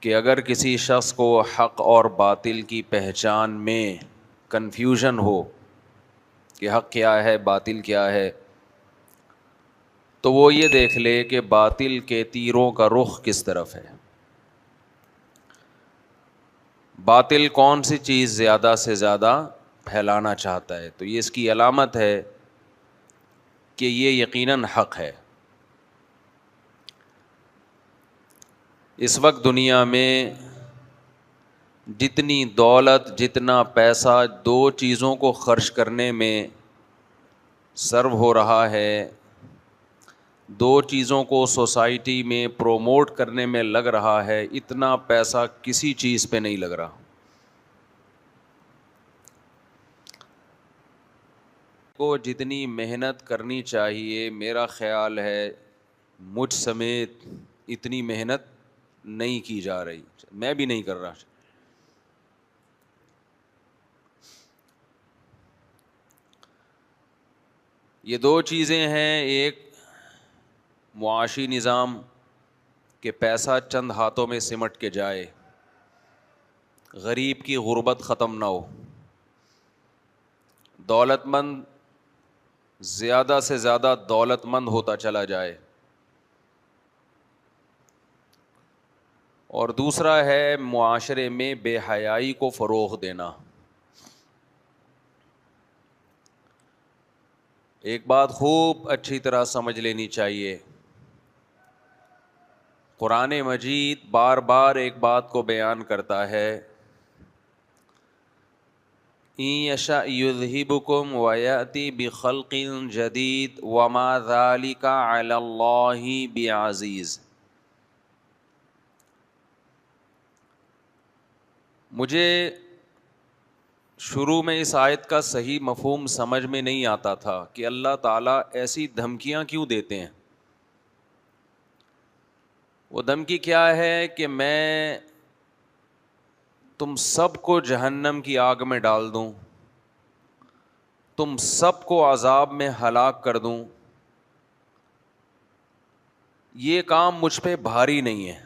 کہ اگر کسی شخص کو حق اور باطل کی پہچان میں کنفیوژن ہو کہ حق کیا ہے باطل کیا ہے، تو وہ یہ دیکھ لے کہ باطل کے تیروں کا رخ کس طرف ہے، باطل کون سی چیز زیادہ سے زیادہ پھیلانا چاہتا ہے، تو یہ اس کی علامت ہے کہ یہ یقیناً حق ہے۔ اس وقت دنیا میں جتنی دولت، جتنا پیسہ دو چیزوں کو خرچ کرنے میں سرو ہو رہا ہے، دو چیزوں کو سوسائٹی میں پروموٹ کرنے میں لگ رہا ہے، اتنا پیسہ کسی چیز پہ نہیں لگ رہا۔ کو جتنی محنت کرنی چاہیے، میرا خیال ہے مجھ سمیت اتنی محنت نہیں کی جا رہی، میں بھی نہیں کر رہا۔ یہ دو چیزیں ہیں، ایک معاشی نظام کہ پیسہ چند ہاتھوں میں سمٹ کے جائے، غریب کی غربت ختم نہ ہو، دولت مند زیادہ سے زیادہ دولت مند ہوتا چلا جائے، اور دوسرا ہے معاشرے میں بے حیائی کو فروغ دینا۔ ایک بات خوب اچھی طرح سمجھ لینی چاہیے، قرآن مجید بار بار ایک بات کو بیان کرتا ہے، إِن يَشَأْ يُذْهِبْكُمْ وَيَأْتِ بِخَلْقٍ جَدِيدٍ وَمَا ذَلِكَ عَلَى اللَّهِ بِعَزِيزٍ۔ مجھے شروع میں اس آیت کا صحیح مفہوم سمجھ میں نہیں آتا تھا کہ اللہ تعالیٰ ایسی دھمکیاں کیوں دیتے ہیں۔ وہ دھمکی کیا ہے کہ میں تم سب کو جہنم کی آگ میں ڈال دوں، تم سب کو عذاب میں ہلاک کر دوں، یہ کام مجھ پہ بھاری نہیں ہے۔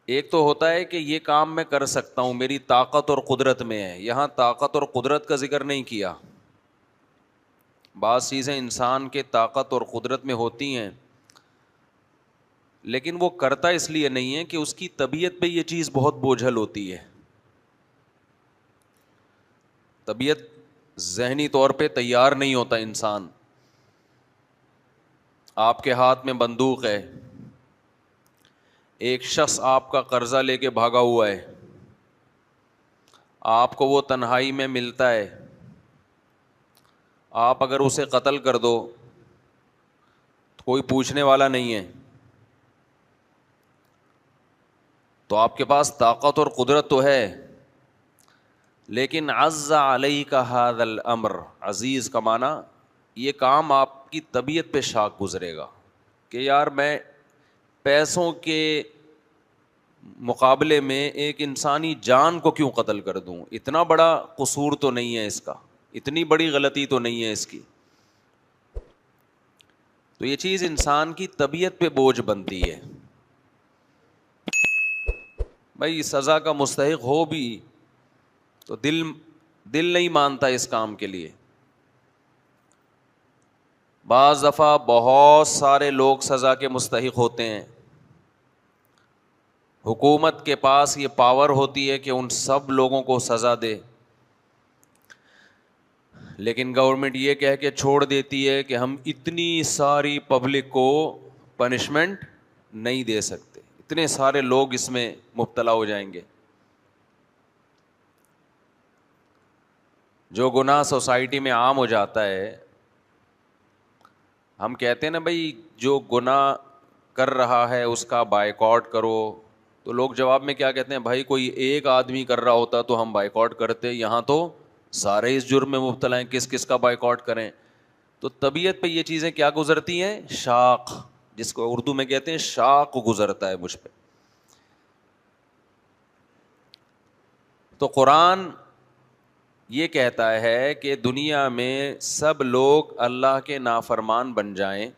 ایک تو ہوتا ہے کہ یہ کام میں کر سکتا ہوں، میری طاقت اور قدرت میں ہے، یہاں طاقت اور قدرت کا ذکر نہیں کیا۔ بعض چیزیں انسان کے طاقت اور قدرت میں ہوتی ہیں، لیکن وہ کرتا اس لیے نہیں ہے کہ اس کی طبیعت پہ یہ چیز بہت بوجھل ہوتی ہے، طبیعت ذہنی طور پہ تیار نہیں ہوتا انسان۔ آپ کے ہاتھ میں بندوق ہے، ایک شخص آپ کا قرضہ لے کے بھاگا ہوا ہے، آپ کو وہ تنہائی میں ملتا ہے، آپ اگر اسے قتل کر دو تو کوئی پوچھنے والا نہیں ہے، تو آپ کے پاس طاقت اور قدرت تو ہے، لیکن عز علیک ھذا الامر، عزیز کا معنی یہ کام آپ کی طبیعت پہ شاق گزرے گا کہ یار میں پیسوں کے مقابلے میں ایک انسانی جان کو کیوں قتل کر دوں، اتنا بڑا قصور تو نہیں ہے اس کا، اتنی بڑی غلطی تو نہیں ہے اس کی۔ تو یہ چیز انسان کی طبیعت پہ بوجھ بنتی ہے، بھائی سزا کا مستحق ہو بھی تو دل نہیں مانتا اس کام کے لیے۔ بعض دفعہ بہت سارے لوگ سزا کے مستحق ہوتے ہیں، حکومت کے پاس یہ پاور ہوتی ہے کہ ان سب لوگوں کو سزا دے، لیکن گورنمنٹ یہ کہہ کے چھوڑ دیتی ہے کہ ہم اتنی ساری پبلک کو پنشمنٹ نہیں دے سکتے، اتنے سارے لوگ اس میں مبتلا ہو جائیں گے۔ جو گناہ سوسائٹی میں عام ہو جاتا ہے، ہم کہتے ہیں نا بھائی جو گناہ کر رہا ہے اس کا بائیکاٹ کرو، تو لوگ جواب میں کیا کہتے ہیں، بھائی کوئی ایک آدمی کر رہا ہوتا تو ہم بائیکاٹ کرتے، یہاں تو سارے اس جرم میں مبتلا ہیں، کس کس کا بائیکاٹ کریں۔ تو طبیعت پہ یہ چیزیں کیا گزرتی ہیں، شاق، جس کو اردو میں کہتے ہیں شاق گزرتا ہے مجھ پہ۔ تو قرآن یہ کہتا ہے کہ دنیا میں سب لوگ اللہ کے نافرمان بن جائیں،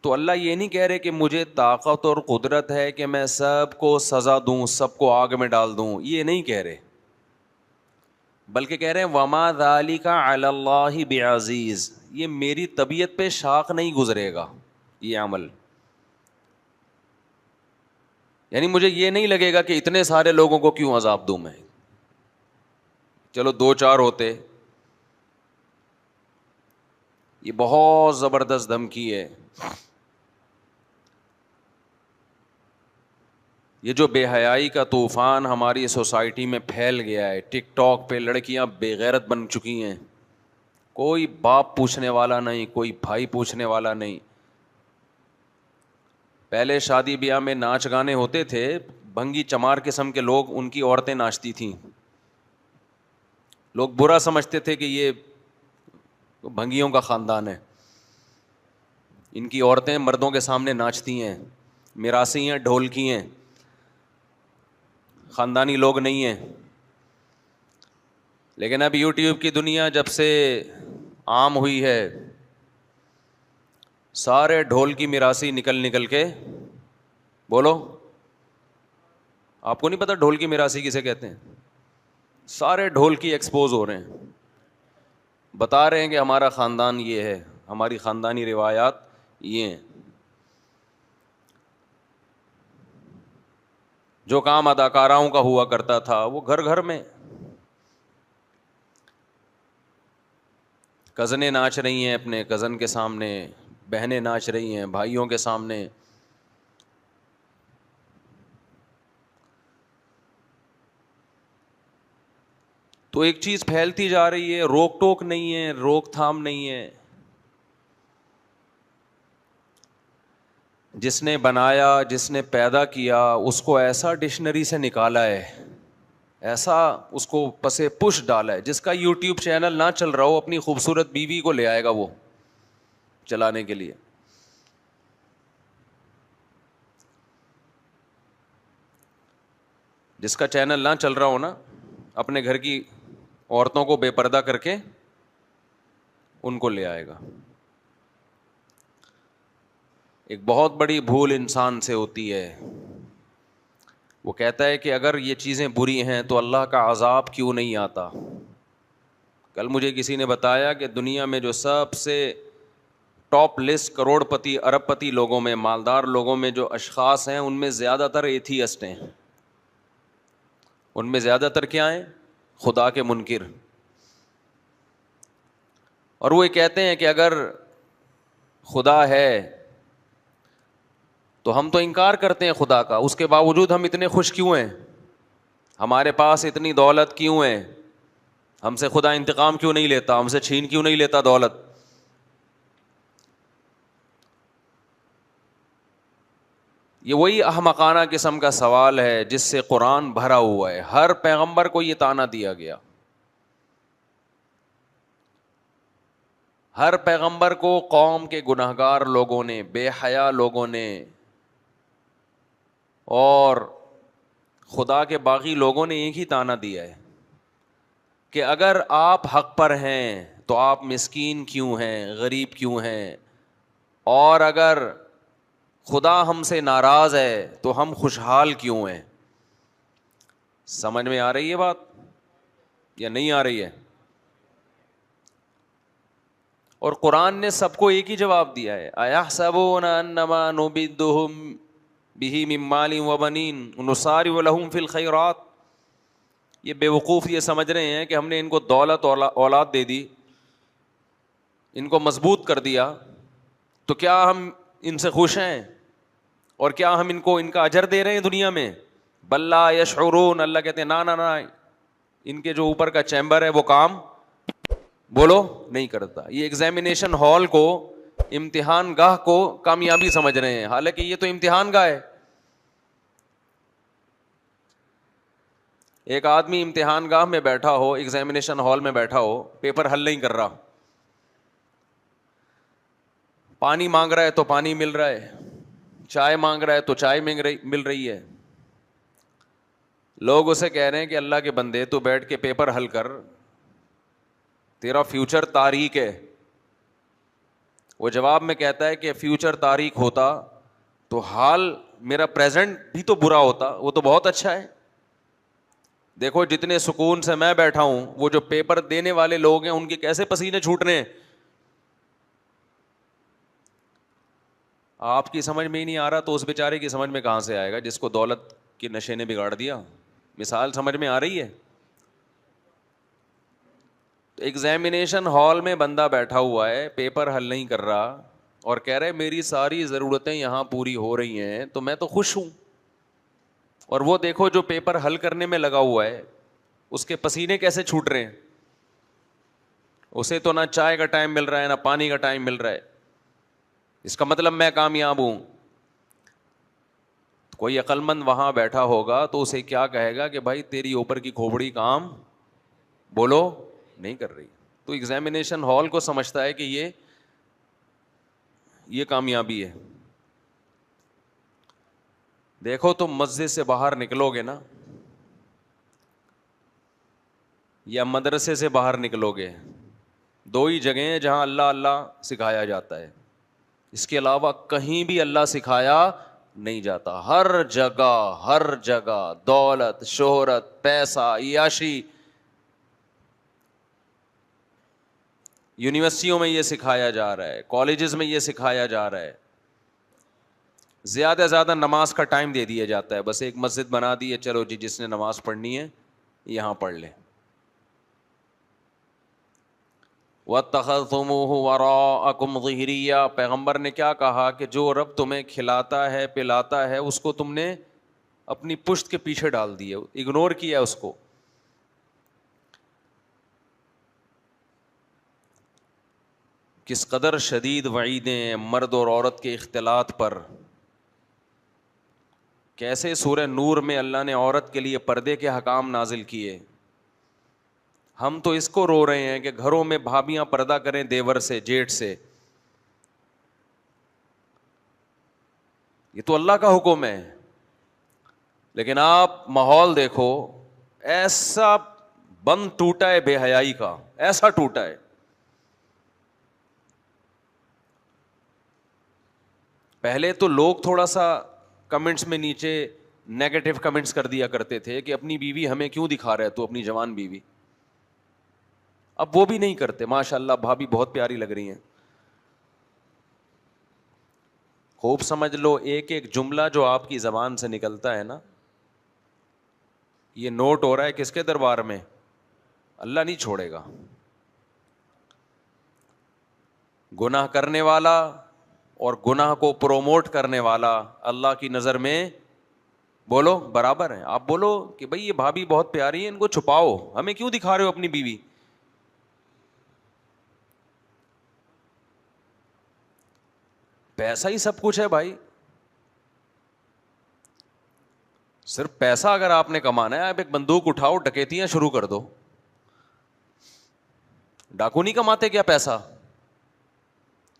تو اللہ یہ نہیں کہہ رہے کہ مجھے طاقت اور قدرت ہے کہ میں سب کو سزا دوں، سب کو آگ میں ڈال دوں، یہ نہیں کہہ رہے، بلکہ کہہ رہے ہیں وما ذالک علی اللہ بعزیز، یہ میری طبیعت پہ شاق نہیں گزرے گا یہ عمل، یعنی مجھے یہ نہیں لگے گا کہ اتنے سارے لوگوں کو کیوں عذاب دوں میں، چلو 2-4 ہوتے۔ یہ بہت زبردست دھمکی ہے۔ یہ جو بے حیائی کا طوفان ہماری سوسائٹی میں پھیل گیا ہے، ٹک ٹاک پہ لڑکیاں بے غیرت بن چکی ہیں، کوئی باپ پوچھنے والا نہیں، کوئی بھائی پوچھنے والا نہیں۔ پہلے شادی بیاہ میں ناچ گانے ہوتے تھے، بھنگی چمار قسم کے لوگ، ان کی عورتیں ناچتی تھیں، لوگ برا سمجھتے تھے کہ یہ بھنگیوں کا خاندان ہے، ان کی عورتیں مردوں کے سامنے ناچتی ہیں، میراثی ہیں، ڈھولکی ہیں، خاندانی لوگ نہیں ہیں۔ لیکن اب یوٹیوب کی دنیا جب سے عام ہوئی ہے، سارے ڈھول کی میراثی نکل کے، بولو آپ کو نہیں پتا ڈھول کی میراثی کسے کہتے ہیں؟ سارے ڈھول کی ایکسپوز ہو رہے ہیں، بتا رہے ہیں کہ ہمارا خاندان یہ ہے، ہماری خاندانی روایات یہ ہیں۔ جو کام اداکاراؤں کا ہوا کرتا تھا وہ گھر گھر میں، کزنیں ناچ رہی ہیں اپنے کزن کے سامنے، بہنیں ناچ رہی ہیں بھائیوں کے سامنے۔ تو ایک چیز پھیلتی جا رہی ہے، روک ٹوک نہیں ہے، روک تھام نہیں ہے۔ جس نے بنایا، جس نے پیدا کیا، اس کو ایسا ڈکشنری سے نکالا ہے، ایسا اس کو پسے پش ڈالا ہے، جس کا یوٹیوب چینل نہ چل رہا ہو اپنی خوبصورت بیوی کو لے آئے گا وہ چلانے کے لیے۔ جس کا چینل نہ چل رہا ہو نا، اپنے گھر کی عورتوں کو بے پردہ کر کے ان کو لے آئے گا۔ ایک بہت بڑی بھول انسان سے ہوتی ہے، وہ کہتا ہے کہ اگر یہ چیزیں بری ہیں تو اللہ کا عذاب کیوں نہیں آتا۔ کل مجھے کسی نے بتایا کہ دنیا میں جو سب سے ٹاپ لسٹ کروڑ پتی ارب پتی لوگوں میں، مالدار لوگوں میں جو اشخاص ہیں، ان میں زیادہ تر ایتھیسٹ ہیں، ان میں زیادہ تر کیا ہیں؟ خدا کے منکر۔ اور وہ یہ کہتے ہیں کہ اگر خدا ہے تو ہم تو انکار کرتے ہیں خدا کا، اس کے باوجود ہم اتنے خوش کیوں ہیں؟ ہمارے پاس اتنی دولت کیوں ہے؟ ہم سے خدا انتقام کیوں نہیں لیتا؟ ہم سے چھین کیوں نہیں لیتا دولت؟ یہ وہی احمقانہ قسم کا سوال ہے جس سے قرآن بھرا ہوا ہے، ہر پیغمبر کو یہ طعنہ دیا گیا، ہر پیغمبر کو قوم کے گنہگار لوگوں نے، بے حیا لوگوں نے اور خدا کے باغی لوگوں نے ایک ہی طعنہ دیا ہے کہ اگر آپ حق پر ہیں تو آپ مسکین کیوں ہیں، غریب کیوں ہیں، اور اگر خدا ہم سے ناراض ہے تو ہم خوشحال کیوں ہیں۔ سمجھ میں آ رہی ہے بات یا نہیں آ رہی ہے؟ اور قرآن نے سب کو ایک ہی جواب دیا ہے، اَيَحْسَبُونَ أَنَّمَا نُمِدُّهُمْ بِهِ مِن مَّالٍ وَبَنِينَ نُسَارِعُ لَهُمْ فِي الْخَيْرَاتِ۔ یہ بے وقوف یہ سمجھ رہے ہیں کہ ہم نے ان کو دولت اولاد دے دی، ان کو مضبوط کر دیا، تو کیا ہم ان سے خوش ہیں، اور کیا ہم ان کو ان کا اجر دے رہے ہیں دنیا میں؟ بل لا یشعرون، اللہ کہتے ہیں نا، ان کے جو اوپر کا چیمبر ہے وہ کام بولو نہیں کرتا۔ یہ ایگزامینیشن ہال کو، امتحان گاہ کو کامیابی سمجھ رہے ہیں، حالانکہ یہ تو امتحان گاہ ہے۔ ایک آدمی امتحان گاہ میں بیٹھا ہو، ایگزامینیشن ہال میں بیٹھا ہو، پیپر حل نہیں کر رہا، پانی مانگ رہا ہے تو پانی مل رہا ہے، چائے مانگ رہا ہے تو چائے مل رہی ہے، لوگ اسے کہہ رہے ہیں کہ اللہ کے بندے تو بیٹھ کے پیپر حل کر، تیرا فیوچر تاریک ہے، وہ جواب میں کہتا ہے کہ فیوچر تاریک ہوتا تو حال میرا پریزنٹ بھی تو برا ہوتا, وہ تو بہت اچھا ہے. دیکھو جتنے سکون سے میں بیٹھا ہوں, وہ جو پیپر دینے والے لوگ ہیں ان کے کیسے پسینے چھوٹ رہے ہیں. آپ کی سمجھ میں ہی نہیں آ رہا تو اس بیچارے کی سمجھ میں کہاں سے آئے گا جس کو دولت کے نشے نے بگاڑ دیا. مثال سمجھ میں آ رہی ہے. ایگزامینیشن ہال میں بندہ بیٹھا ہوا ہے, پیپر حل نہیں کر رہا اور کہہ رہے میری ساری ضرورتیں یہاں پوری ہو رہی ہیں تو میں تو خوش ہوں. اور وہ دیکھو جو پیپر حل کرنے میں لگا ہوا ہے اس کے پسینے کیسے چھوٹ رہے ہیں. اسے تو نہ چائے کا ٹائم مل رہا ہے نہ پانی کا ٹائم مل رہا ہے. اس کا مطلب میں کامیاب ہوں. کوئی عقل مند وہاں بیٹھا ہوگا تو اسے کیا کہے گا کہ بھائی تیری اوپر کی کھوپڑی کام بولو نہیں کر رہی. تو ایگزامینیشن ہال کو سمجھتا ہے کہ یہ کامیابی ہے. دیکھو تم مسجد سے باہر نکلو گے نا یا مدرسے سے باہر نکلو گے, دو ہی جگہیں ہیں جہاں اللہ اللہ سکھایا جاتا ہے. اس کے علاوہ کہیں بھی اللہ سکھایا نہیں جاتا. ہر جگہ دولت, شہرت, پیسہ, عیاشی. یونیورسٹیوں میں یہ سکھایا جا رہا ہے, کالجز میں یہ سکھایا جا رہا ہے. زیادہ سے زیادہ نماز کا ٹائم دے دیا جاتا ہے, بس ایک مسجد بنا دی ہے, چلو جی جس نے نماز پڑھنی ہے یہاں پڑھ لے. وَاتَّخَذْتُمُوهُ وَرَاءَكُمْ ظِهْرِيًّا, پیغمبر نے کیا کہا کہ جو رب تمہیں کھلاتا ہے پلاتا ہے اس کو تم نے اپنی پشت کے پیچھے ڈال دیا, اگنور کیا اس کو. کس قدر شدید وعیدیں مرد اور عورت کے اختلاط پر. کیسے سورہ نور میں اللہ نے عورت کے لیے پردے کے حکام نازل کیے. ہم تو اس کو رو رہے ہیں کہ گھروں میں بھابیاں پردہ کریں دیور سے, جیٹ سے. یہ تو اللہ کا حکم ہے. لیکن آپ ماحول دیکھو, ایسا بند ٹوٹا ہے بے حیائی کا, ایسا ٹوٹا ہے. پہلے تو لوگ تھوڑا سا کمنٹس میں نیچے نیگیٹو کمنٹس کر دیا کرتے تھے کہ اپنی بیوی ہمیں کیوں دکھا رہا ہے تو, اپنی جوان بیوی. اب وہ بھی نہیں کرتے. ماشاء اللہ بھابھی بہت پیاری لگ رہی ہیں. خوب سمجھ لو, ایک ایک جملہ جو آپ کی زبان سے نکلتا ہے نا, یہ نوٹ ہو رہا ہے کس کے دربار میں؟ اللہ نہیں چھوڑے گا. گناہ کرنے والا اور گناہ کو پروموٹ کرنے والا اللہ کی نظر میں بولو برابر ہیں. آپ بولو کہ بھئی یہ بھابھی بہت پیاری ہے, ان کو چھپاؤ, ہمیں کیوں دکھا رہے ہو اپنی بیوی. پیسہ ہی سب کچھ ہے بھائی. صرف پیسہ اگر آپ نے کمانا ہے, آپ ایک بندوق اٹھاؤ, ڈکیتیاں شروع کر دو. ڈاکو نہیں کماتے کیا پیسہ؟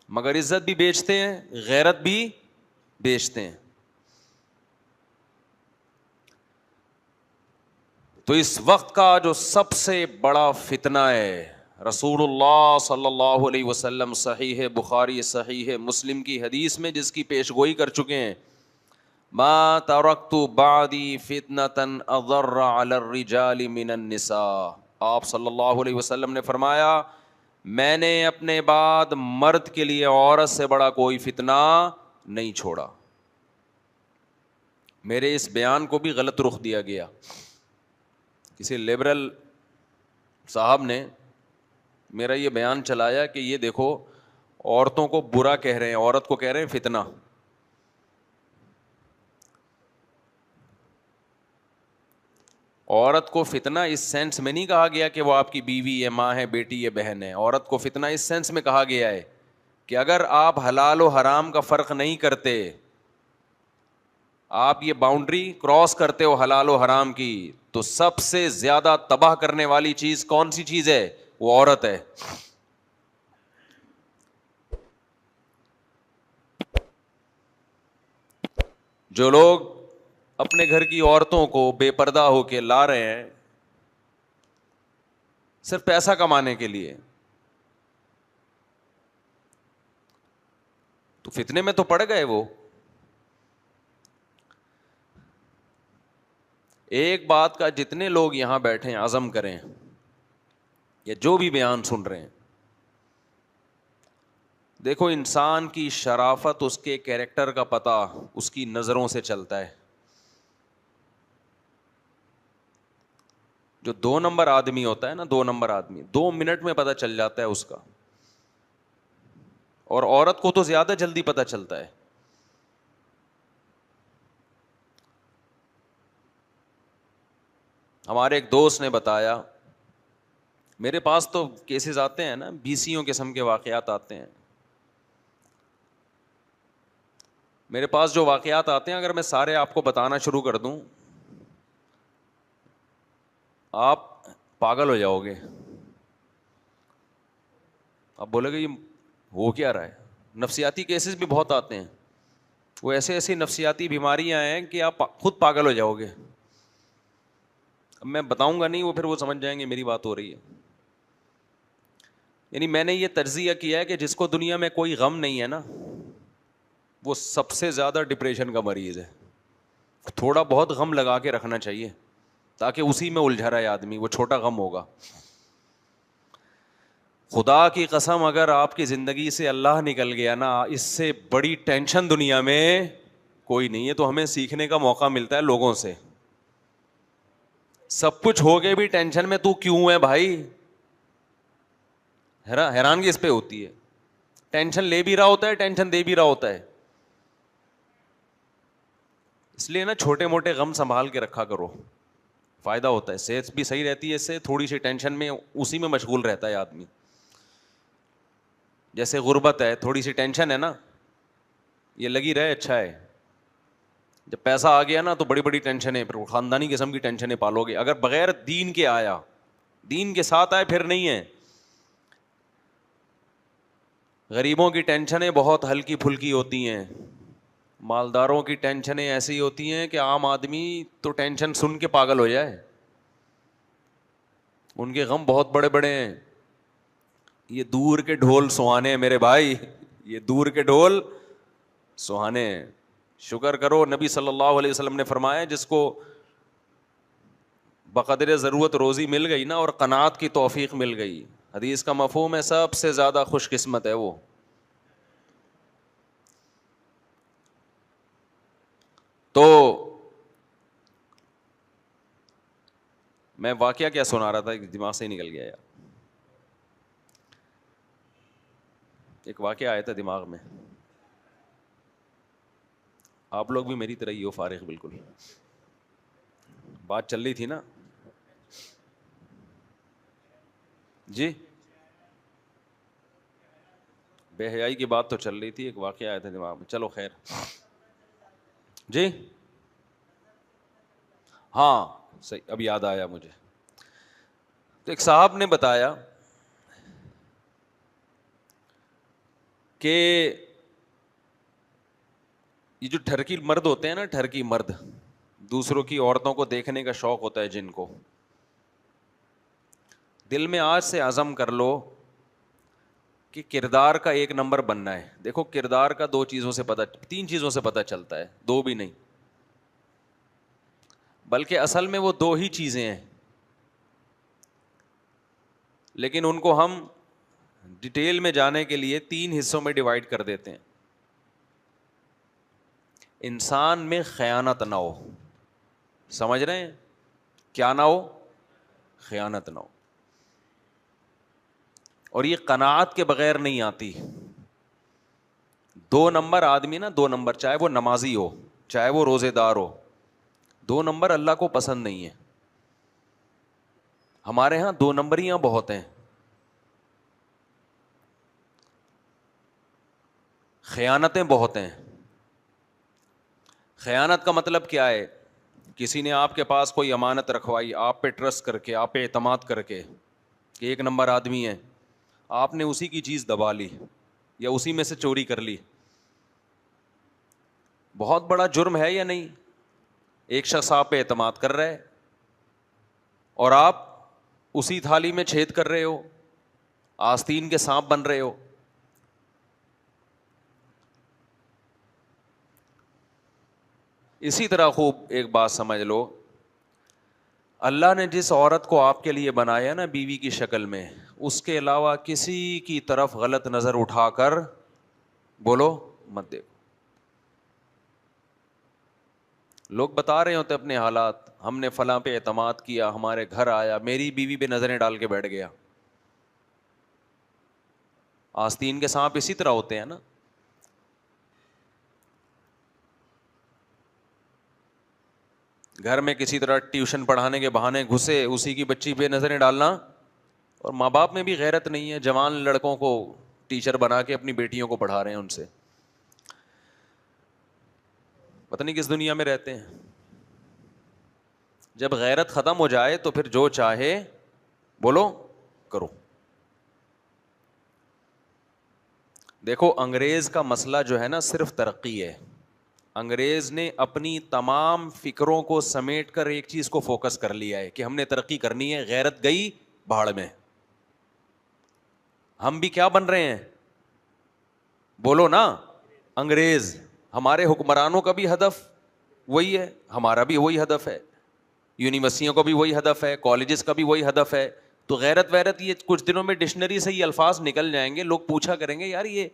مگر عزت بھی بیچتے ہیں, غیرت بھی بیچتے ہیں. تو اس وقت کا جو سب سے بڑا فتنہ ہے, رسول اللہ صلی اللہ علیہ وسلم صحیح بخاری صحیح مسلم کی حدیث میں جس کی پیشگوئی کر چکے ہیں, ما ترکت بعدی فتنة اضر علی الرجال من النساء. آپ صلی اللہ علیہ وسلم نے فرمایا میں نے اپنے بعد مرد کے لیے عورت سے بڑا کوئی فتنہ نہیں چھوڑا. میرے اس بیان کو بھی غلط رخ دیا گیا. کسی لبرل صاحب نے میرا یہ بیان چلایا کہ یہ دیکھو عورتوں کو برا کہہ رہے ہیں, عورت کو کہہ رہے ہیں فتنہ. عورت کو فتنہ اس سینس میں نہیں کہا گیا کہ وہ آپ کی بیوی ہے, ماں ہے, بیٹی ہے, بہن ہے. عورت کو فتنہ اس سینس میں کہا گیا ہے کہ اگر آپ حلال و حرام کا فرق نہیں کرتے, آپ یہ باؤنڈری کراس کرتے ہو حلال و حرام کی, تو سب سے زیادہ تباہ کرنے والی چیز کون سی چیز ہے؟ وہ عورت ہے. جو لوگ اپنے گھر کی عورتوں کو بے پردہ ہو کے لا رہے ہیں صرف پیسہ کمانے کے لیے, تو فتنے میں تو پڑ گئے وہ. ایک بات کا جتنے لوگ یہاں بیٹھے ہیں عزم کریں, یا جو بھی بیان سن رہے ہیں, دیکھو انسان کی شرافت اس کے کیریکٹر کا پتہ اس کی نظروں سے چلتا ہے. جو 2 نمبر آدمی ہوتا ہے نا, 2 نمبر آدمی 2 منٹ میں پتہ چل جاتا ہے اس کا, اور عورت کو تو زیادہ جلدی پتہ چلتا ہے. ہمارے ایک دوست نے بتایا, میرے پاس تو کیسز آتے ہیں نا, بیسیوں قسم کے واقعات آتے ہیں میرے پاس. جو واقعات آتے ہیں اگر میں سارے آپ کو بتانا شروع کر دوں آپ پاگل ہو جاؤ گے. آپ بولے گے یہ ہو کیا رہا ہے. نفسیاتی کیسز بھی بہت آتے ہیں, وہ ایسے ایسی نفسیاتی بیماریاں ہیں کہ آپ خود پاگل ہو جاؤ گے. اب میں بتاؤں گا نہیں, وہ پھر وہ سمجھ جائیں گے میری بات ہو رہی ہے. یعنی میں نے یہ تجزیہ کیا ہے کہ جس کو دنیا میں کوئی غم نہیں ہے نا, وہ سب سے زیادہ ڈپریشن کا مریض ہے. تھوڑا بہت غم لگا کے رکھنا چاہیے تاکہ اسی میں الجھا رہا ہے آدمی, وہ چھوٹا غم ہوگا. خدا کی قسم اگر آپ کی زندگی سے اللہ نکل گیا نا, اس سے بڑی ٹینشن دنیا میں کوئی نہیں ہے. تو ہمیں سیکھنے کا موقع ملتا ہے لوگوں سے. سب کچھ ہو گئے بھی ٹینشن میں تو کیوں ہے بھائی, حیرانگی اس پہ ہوتی ہے. ٹینشن لے بھی رہا ہوتا ہے, ٹینشن دے بھی رہا ہوتا ہے. اس لیے نا چھوٹے موٹے غم سنبھال کے رکھا کرو, فائدہ ہوتا ہے. صحت بھی صحیح رہتی ہے اس سے. تھوڑی سی ٹینشن میں اسی میں مشغول رہتا ہے آدمی. جیسے غربت ہے, تھوڑی سی ٹینشن ہے نا, یہ لگی رہے اچھا ہے. جب پیسہ آ گیا نا تو بڑی بڑی ٹینشن ہے, پھر خاندانی قسم کی ٹینشنیں پالو گے. اگر بغیر دین کے آیا, دین کے ساتھ آئے پھر نہیں ہے. غریبوں کی ٹینشنیں بہت ہلکی پھلکی ہوتی ہیں, مالداروں کی ٹینشنیں ایسی ہوتی ہیں کہ عام آدمی تو ٹینشن سن کے پاگل ہو جائے. ان کے غم بہت بڑے بڑے ہیں. یہ دور کے ڈھول سہانے ہیں میرے بھائی, یہ دور کے ڈھول سہانے ہیں. شکر کرو, نبی صلی اللہ علیہ وسلم نے فرمایا جس کو بقدر ضرورت روزی مل گئی نا اور قناعت کی توفیق مل گئی, حدیث کا مفہوم ہے سب سے زیادہ خوش قسمت ہے وہ. تو میں واقعہ کیا سنا رہا تھا, دماغ سے ہی نکل گیا یار. ایک واقعہ آیا تھا دماغ میں. آپ لوگ بھی میری طرح ہی ہو, فارغ بالکل. بات چل رہی تھی نا جی, بے حیائی کی بات تو چل رہی تھی. ایک واقعہ آیا تھا دماغ میں, چلو خیر. جی ہاں صحیح, اب یاد آیا مجھے. تو ایک صاحب نے بتایا کہ یہ جو ٹھرکی مرد ہوتے ہیں نا, ٹھرکی مرد, دوسروں کی عورتوں کو دیکھنے کا شوق ہوتا ہے جن کو, دل میں آج سے عزم کر لو کہ کردار کا 1 نمبر بننا ہے. دیکھو کردار کا 2 چیزوں سے پتہ, 3 چیزوں سے پتہ چلتا ہے, 2 بھی نہیں بلکہ اصل میں وہ 2 ہی چیزیں ہیں, لیکن ان کو ہم ڈیٹیل میں جانے کے لیے 3 حصوں میں ڈیوائڈ کر دیتے ہیں. انسان میں خیانت نہ ہو, سمجھ رہے ہیں کیا نہ ہو, خیانت نہ ہو. اور یہ قناعت کے بغیر نہیں آتی. 2 نمبر آدمی نا, 2 نمبر, چاہے وہ نمازی ہو چاہے وہ روزے دار ہو, 2 نمبر اللہ کو پسند نہیں ہے. ہمارے ہاں 2 نمبریاں بہت ہیں. خیانتیں بہت ہیں. خیانت کا مطلب کیا ہے, کسی نے آپ کے پاس کوئی امانت رکھوائی, آپ پہ ٹرسٹ کر کے, آپ پہ اعتماد کر کے کہ 1 نمبر آدمی ہے, آپ نے اسی کی چیز دبا لی یا اسی میں سے چوری کر لی. بہت بڑا جرم ہے یا نہیں؟ ایک شخص آپ پہ اعتماد کر رہا ہے اور آپ اسی تھالی میں چھید کر رہے ہو, آستین کے سانپ بن رہے ہو. اسی طرح خوب ایک بات سمجھ لو, اللہ نے جس عورت کو آپ کے لیے بنایا نا بیوی کی شکل میں, اس کے علاوہ کسی کی طرف غلط نظر اٹھا کر بولو مت دیکھو. لوگ بتا رہے ہوتے اپنے حالات, ہم نے فلاں پہ اعتماد کیا, ہمارے گھر آیا, میری بیوی پہ نظریں ڈال کے بیٹھ گیا. آستین کے سانپ اسی طرح ہوتے ہیں نا. گھر میں کسی طرح ٹیوشن پڑھانے کے بہانے گھسے, اسی کی بچی پہ نظریں ڈالنا. اور ماں باپ میں بھی غیرت نہیں ہے, جوان لڑکوں کو ٹیچر بنا کے اپنی بیٹیوں کو پڑھا رہے ہیں, ان سے پتہ نہیں کس دنیا میں رہتے ہیں. جب غیرت ختم ہو جائے تو پھر جو چاہے بولو کرو. دیکھو انگریز کا مسئلہ جو ہے نا صرف ترقی ہے. انگریز نے اپنی تمام فکروں کو سمیٹ کر ایک چیز کو فوکس کر لیا ہے کہ ہم نے ترقی کرنی ہے, غیرت گئی بھاڑ میں. ہم بھی کیا بن رہے ہیں بولو نا, انگریز. ہمارے حکمرانوں کا بھی ہدف وہی ہے, ہمارا بھی وہی ہدف ہے, یونیورسٹیوں کا بھی وہی ہدف ہے, کالجز کا بھی وہی ہدف ہے. تو غیرت ویرت یہ کچھ دنوں میں ڈکشنری سے یہ الفاظ نکل جائیں گے, لوگ پوچھا کریں گے یار یہ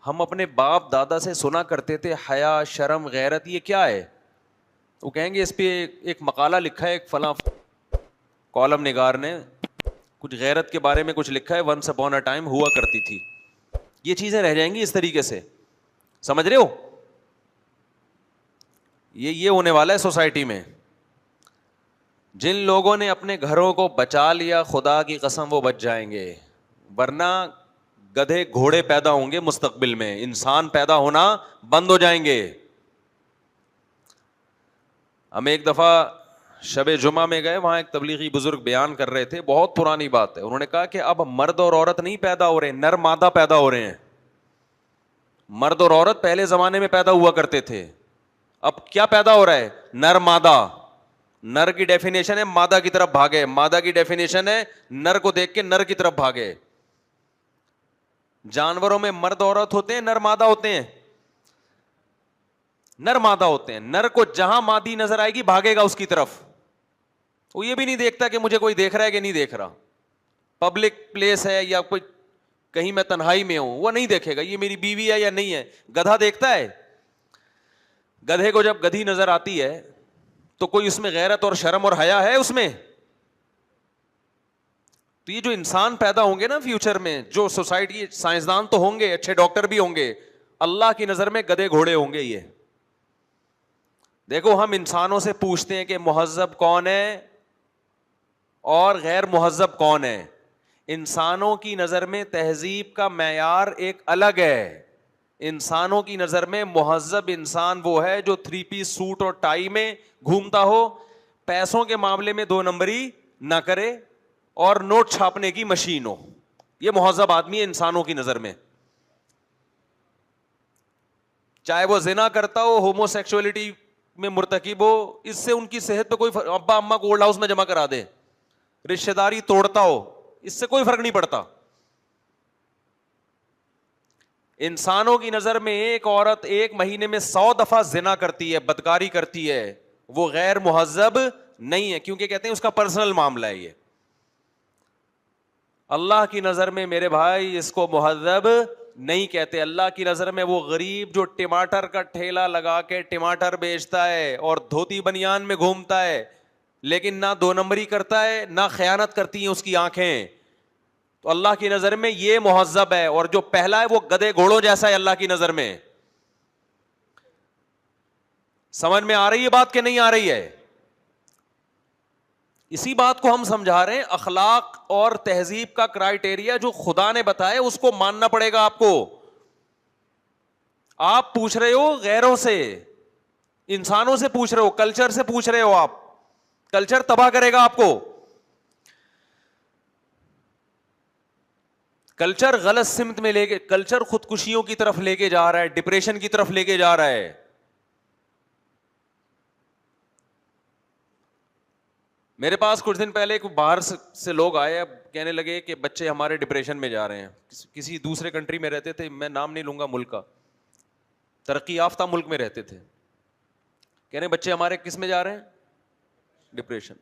ہم اپنے باپ دادا سے سنا کرتے تھے حیا شرم غیرت یہ کیا ہے. وہ کہیں گے اس پہ ایک مقالہ لکھا ہے ایک فلاں کالم نگار نے, کچھ غیرت کے بارے میں کچھ لکھا ہے, ونس اپون اے ٹائم ہوا کرتی تھی. یہ چیزیں رہ جائیں گی اس طریقے سے, سمجھ رہے ہو. یہ ہونے والا ہے سوسائٹی میں. جن لوگوں نے اپنے گھروں کو بچا لیا خدا کی قسم وہ بچ جائیں گے, ورنہ گدھے گھوڑے پیدا ہوں گے مستقبل میں, انسان پیدا ہونا بند ہو جائیں گے. ہم ایک دفعہ شب جمعہ میں گئے, وہاں ایک تبلیغی بزرگ بیان کر رہے تھے, بہت پرانی بات ہے. انہوں نے کہا کہ اب مرد اور عورت نہیں پیدا ہو رہے, نر مادہ پیدا ہو رہے ہیں. مرد اور عورت پہلے زمانے میں پیدا ہوا کرتے تھے, اب کیا پیدا ہو رہا ہے نر مادہ. نر کی ڈیفینیشن ہے مادہ کی طرف بھاگے, مادہ کی ڈیفینیشن ہے نر کو دیکھ کے نر کی طرف بھاگے. جانوروں میں مرد عورت ہوتے ہیں, نر مادہ ہوتے ہیں, نر مادہ ہوتے ہیں. نر کو جہاں مادی نظر آئے گی بھاگے گا اس کی طرف. وہ یہ بھی نہیں دیکھتا کہ مجھے کوئی دیکھ رہا ہے کہ نہیں دیکھ رہا, پبلک پلیس ہے یا کوئی کہیں میں تنہائی میں ہوں, وہ نہیں دیکھے گا یہ میری بیوی ہے یا نہیں ہے. گدھا دیکھتا ہے, گدھے کو جب گدھی نظر آتی ہے تو کوئی اس میں غیرت اور شرم اور حیا ہے اس میں. تو یہ جو انسان پیدا ہوں گے نا فیوچر میں, جو سوسائٹی, سائنسدان تو ہوں گے, اچھے ڈاکٹر بھی ہوں گے, اللہ کی نظر میں گدھے گھوڑے ہوں گے. یہ دیکھو ہم انسانوں سے پوچھتے ہیں کہ مہذب کون ہے اور غیر مہذب کون ہے. انسانوں کی نظر میں تہذیب کا معیار ایک الگ ہے. انسانوں کی نظر میں مہذب انسان وہ ہے جو 3 پیس سوٹ اور ٹائی میں گھومتا ہو, پیسوں کے معاملے میں 2 نمبری نہ کرے اور نوٹ چھاپنے کی مشین ہو. یہ مہذب آدمی ہے انسانوں کی نظر میں. چاہے وہ زنا کرتا ہو, ہومو سیکسولیٹی میں مرتکب ہو, اس سے ان کی صحت پہ کوئی ابا اماں کو اولڈ ہاؤس میں جمع کرا دے, رشتہ داری توڑتا ہو, اس سے کوئی فرق نہیں پڑتا. انسانوں کی نظر میں ایک عورت 1 مہینے میں 100 دفعہ زنا کرتی ہے, بدکاری کرتی ہے, وہ غیر مہذب نہیں ہے, کیونکہ کہتے ہیں اس کا پرسنل معاملہ ہے. یہ اللہ کی نظر میں میرے بھائی اس کو مہذب نہیں کہتے. اللہ کی نظر میں وہ غریب جو ٹماٹر کا ٹھیلا لگا کے ٹماٹر بیچتا ہے اور دھوتی بنیان میں گھومتا ہے, لیکن نہ 2 نمبری کرتا ہے نہ خیانت کرتی ہیں اس کی آنکھیں, تو اللہ کی نظر میں یہ مہذب ہے. اور جو پہلا ہے وہ گدھے گھوڑوں جیسا ہے اللہ کی نظر میں. سمجھ میں آ رہی ہے بات کہ نہیں آ رہی ہے؟ اسی بات کو ہم سمجھا رہے ہیں. اخلاق اور تہذیب کا کرائیٹیریا جو خدا نے بتایا اس کو ماننا پڑے گا آپ کو. آپ پوچھ رہے ہو غیروں سے, انسانوں سے پوچھ رہے ہو, کلچر سے پوچھ رہے ہو, آپ کلچر تباہ کرے گا آپ کو. کلچر غلط سمت میں لے کے, کلچر خودکشیوں کی طرف لے کے جا رہا ہے, ڈپریشن کی طرف لے کے جا رہا ہے. میرے پاس کچھ دن پہلے باہر سے لوگ آئے, اب کہنے لگے کہ بچے ہمارے ڈپریشن میں جا رہے ہیں. کسی دوسرے کنٹری میں رہتے تھے, میں نام نہیں لوں گا ملک کا, ترقی یافتہ ملک میں رہتے تھے. کہہ رہے بچے ہمارے کس میں جا رہے ہیں؟ ڈپریشن.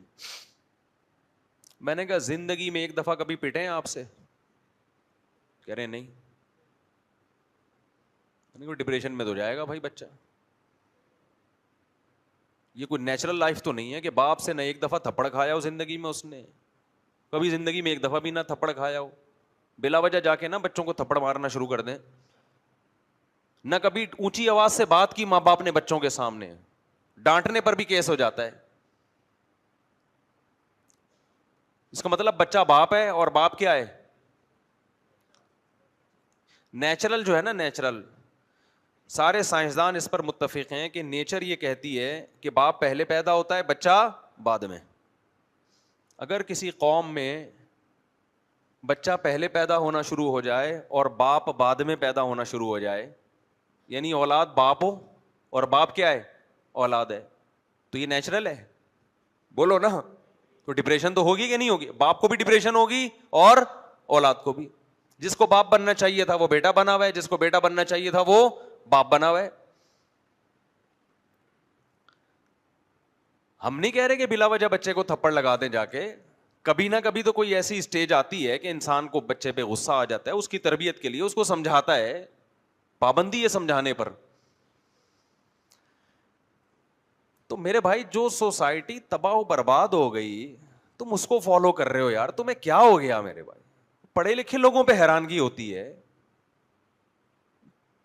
میں نے کہا زندگی میں ایک دفعہ کبھی پٹے ہیں آپ سے؟ کہہ رہے نہیں. میں نے کہا ڈپریشن میں تو جائے گا بھائی بچہ. یہ کوئی نیچرل لائف تو نہیں ہے کہ باپ سے نہ ایک دفعہ تھپڑ کھایا ہو زندگی میں اس نے, کبھی زندگی میں ایک دفعہ بھی نہ تھپڑ کھایا ہو. بلا وجہ جا کے نا بچوں کو تھپڑ مارنا شروع کر دیں. نہ کبھی اونچی آواز سے بات کی ماں باپ نے بچوں کے سامنے, ڈانٹنے پر بھی کیس ہو جاتا ہے. اس کا مطلب بچہ باپ ہے اور باپ کیا ہے؟ نیچرل جو ہے نا, نیچرل, سارے سائنسدان اس پر متفق ہیں کہ نیچر یہ کہتی ہے کہ باپ پہلے پیدا ہوتا ہے, بچہ بعد میں. اگر کسی قوم میں بچہ پہلے پیدا ہونا شروع ہو جائے اور باپ بعد میں پیدا ہونا شروع ہو جائے, یعنی اولاد باپ ہو اور باپ کیا ہے؟ اولاد ہے, تو یہ نیچرل ہے؟ بولو نا. تو ڈپریشن تو ہوگی کہ نہیں ہوگی؟ باپ کو بھی ڈپریشن ہوگی اور اولاد کو بھی. جس کو باپ بننا چاہیے تھا وہ بیٹا بنا ہوا ہے, جس کو بیٹا بننا چاہیے تھا وہ باپ بنا ہوا ہے. ہم نہیں کہہ رہے کہ بلا وجہ بچے کو تھپڑ لگا دیں جا کے. کبھی نہ کبھی تو کوئی ایسی اسٹیج آتی ہے کہ انسان کو بچے پہ غصہ آ جاتا ہے, اس کی تربیت کے لیے اس کو سمجھاتا ہے, پابندی ہے سمجھانے پر. تو میرے بھائی جو سوسائٹی تباہ و برباد ہو گئی تم اس کو فالو کر رہے ہو یار, تمہیں کیا ہو گیا میرے بھائی؟ پڑھے لکھے لوگوں پہ حیرانگی ہوتی ہے,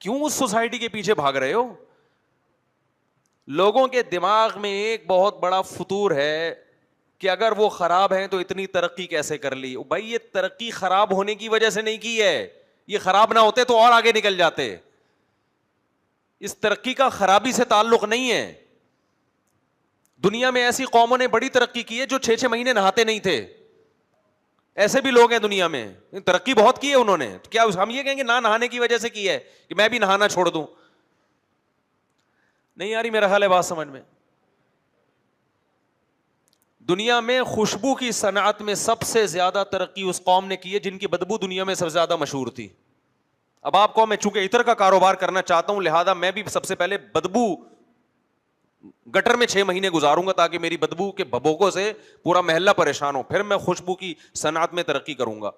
کیوں اس سوسائٹی کے پیچھے بھاگ رہے ہو؟ لوگوں کے دماغ میں ایک بہت بڑا فطور ہے کہ اگر وہ خراب ہیں تو اتنی ترقی کیسے کر لی. بھائی یہ ترقی خراب ہونے کی وجہ سے نہیں کی ہے, یہ خراب نہ ہوتے تو اور آگے نکل جاتے. اس ترقی کا خرابی سے تعلق نہیں ہے. دنیا میں ایسی قوموں نے بڑی ترقی کی ہے جو 6 مہینے نہاتے نہیں تھے. ایسے بھی لوگ ہیں دنیا میں, ترقی بہت کی ہے انہوں نے. کیا ہم یہ کہیں گے نہ نہانے کی وجہ سے کی ہے کہ میں بھی نہانا چھوڑ دوں؟ نہیں یاری میرا حال ہے بات سمجھ میں. دنیا میں خوشبو کی صنعت میں سب سے زیادہ ترقی اس قوم نے کی ہے جن کی بدبو دنیا میں سب سے زیادہ مشہور تھی. اب آپ کو, میں چونکہ عطر کا کاروبار کرنا چاہتا ہوں لہذا میں بھی سب سے پہلے بدبو گٹر میں 6 مہینے گزاروں گا تاکہ میری بدبو کے بھبوکوں سے پورا محلہ پریشان ہو, پھر میں خوشبو کی صنعت میں ترقی کروں گا.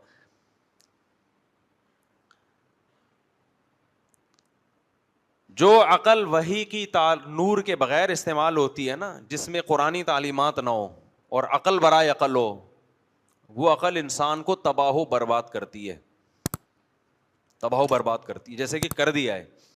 جو عقل وحی کی نور کے بغیر استعمال ہوتی ہے نا, جس میں قرآنی تعلیمات نہ ہو اور عقل برائے عقل ہو, وہ عقل انسان کو تباہ و برباد کرتی ہے, تباہ و برباد کرتی ہے, جیسے کہ کر دیا ہے.